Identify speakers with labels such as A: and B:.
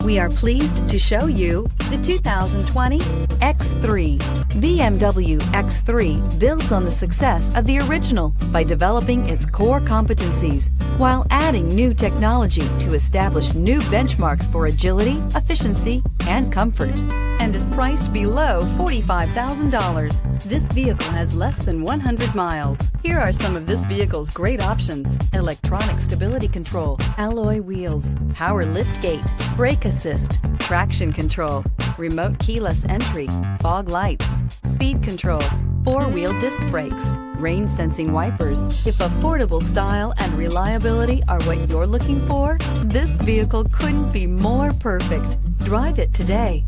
A: We are pleased to show you the 2020 X3. BMW X3 builds on the success of the original by developing its core competencies while adding new technology to establish new benchmarks for agility, efficiency, and comfort, and is priced below $45,000. This vehicle has less than 100 miles. Here are some of this vehicle's great options: electronic stability control, alloy wheels, power liftgate, brake assist, traction control, remote keyless entry, fog lights, speed control, four-wheel disc brakes, rain sensing wipers. If affordable style and reliability are what you're looking for, this vehicle couldn't be more perfect. Drive it today.